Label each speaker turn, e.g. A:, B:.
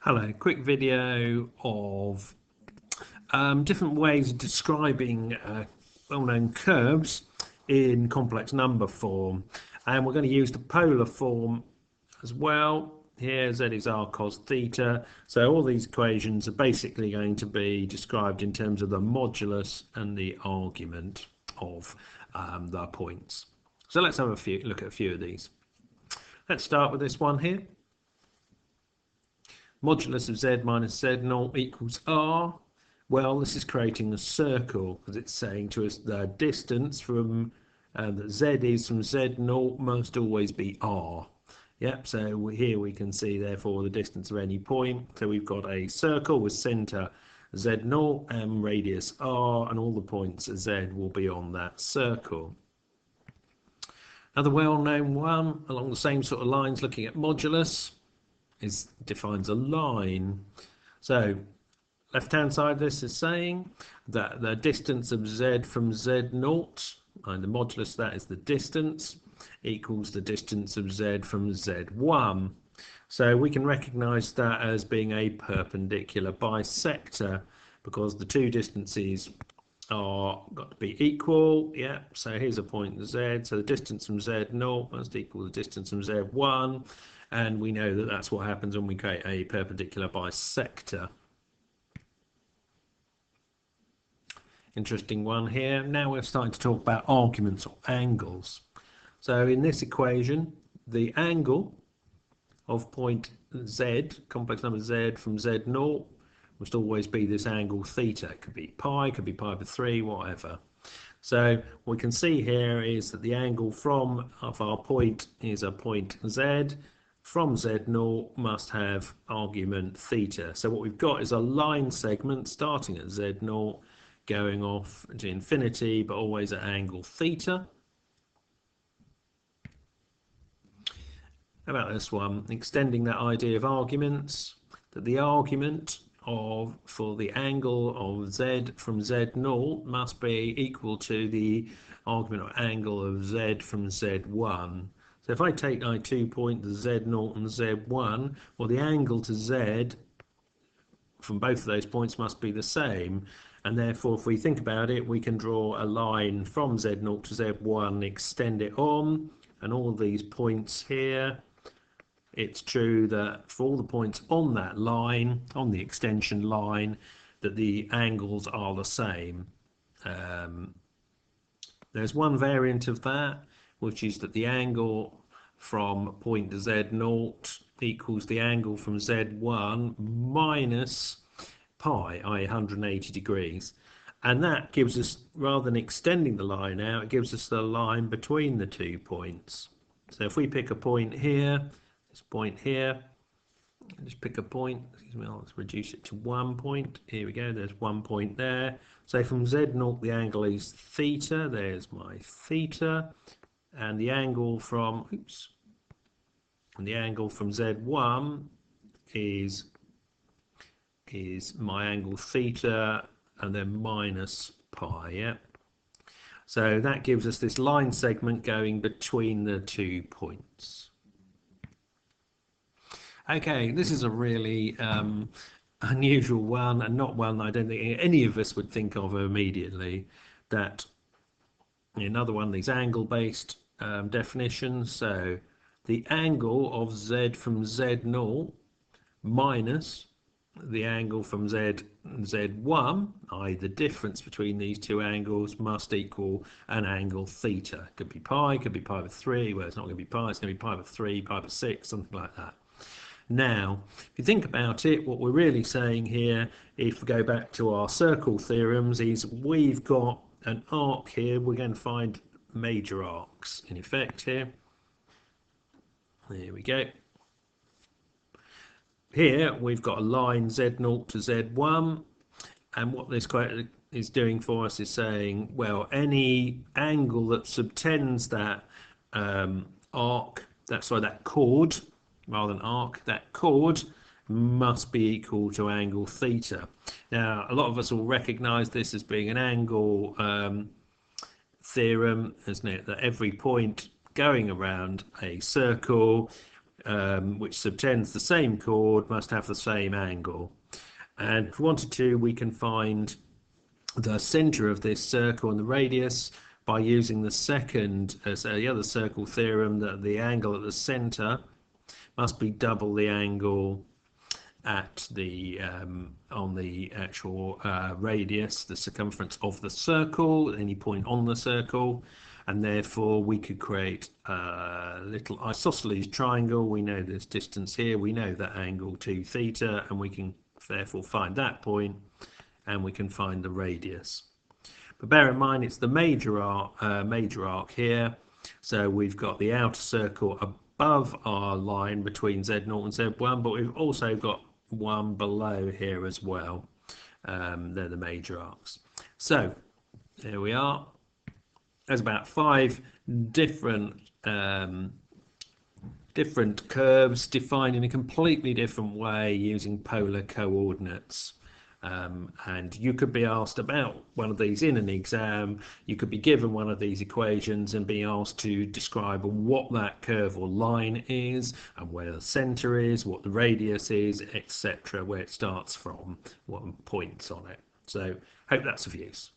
A: Hello, quick video of different ways of describing well-known curves in complex number form, and we're going to use the polar form as well. Here z is r cos theta, so all these equations are basically going to be described in terms of the modulus and the argument of the points. So let's have a look at a few of these. Let's start with this one here. Modulus of z minus z0 equals r. Well, this is creating a circle because it's saying to us the distance from that z is from z0 must always be r. Yep, so here we can see therefore the distance of any point. So we've got a circle with centre z0 and radius r, and all the points at z will be on that circle. Another well-known one along the same sort of lines, looking at modulus, defines a line. So left-hand side of this is saying that the distance of z from z0, and the modulus of that is the distance, equals the distance of z from z1. So we can recognize that as being a perpendicular bisector because the two distances are got to be equal. Yeah, so here's a point z, so the distance from z0 must equal the distance from z1. And we know that that's what happens when we create a perpendicular bisector. Interesting one here. Now we're starting to talk about arguments or angles. So in this equation, the angle of point z, complex number z from z0, must always be this angle theta. It could be pi over 3, whatever. So what we can see here is that the angle of our point is a point z. From z0 must have argument theta. So what we've got is a line segment starting at z0 going off to infinity, but always at angle theta. How about this one? Extending that idea of arguments, that the argument for the angle of z from z0 must be equal to the argument or angle of z from z1. So if I take my 2 points, z0 and z1, well, the angle to z from both of those points must be the same. And therefore, if we think about it, we can draw a line from z0 to z1, extend it on, and all these points here, it's true that for all the points on that line, on the extension line, that the angles are the same. There's one variant of that, which is that the angle from point z0 equals the angle from z1 minus pi, i.e. 180 degrees. And that gives us, rather than extending the line out, it gives us the line between the 2 points. So if we pick a point here, this point here, just pick a point, excuse me, let's reduce it to 1 point. Here we go, there's 1 point there. So from z0 the angle is theta, there's my theta, and the angle from z1 is my angle theta, and then minus pi. Yeah, so that gives us this line segment going between the 2 points. Okay, this is a really unusual one, and not one I don't think any of us would think of immediately. That another one of these angle-based definitions. So the angle of z from z0 minus the angle from z1, i.e. the difference between these two angles, must equal an angle theta. Could be pi over 3, well, it's not going to be pi, it's going to be pi over 3, pi over 6, something like that. Now, if you think about it, what we're really saying here, if we go back to our circle theorems, is we've got an arc here. We're going to find major arcs in effect here. There we go. Here we've got a line z0 to z1, and what this quote is doing for us is saying, well, any angle that subtends that arc, that chord, rather than arc, that chord must be equal to angle theta. Now, a lot of us will recognize this as being an angle theorem, isn't it? That every point going around a circle which subtends the same chord must have the same angle. And if we wanted to, we can find the center of this circle and the radius by using the the other circle theorem, that the angle at the center must be double the angle at the on the actual radius, the circumference of the circle, any point on the circle, and therefore we could create a little isosceles triangle. We know this distance here, we know that angle 2 theta, and we can therefore find that point, and we can find the radius. But bear in mind it's the major arc here, so we've got the outer circle above our line between Z0 and Z1, but we've also got one below here as well. They're the major arcs. So there we are. There's about 5 different curves defined in a completely different way using polar coordinates. And you could be asked about one of these in an exam. You could be given one of these equations and be asked to describe what that curve or line is, and where the center is, what the radius is, etc., where it starts from, what points on it. So hope that's of use.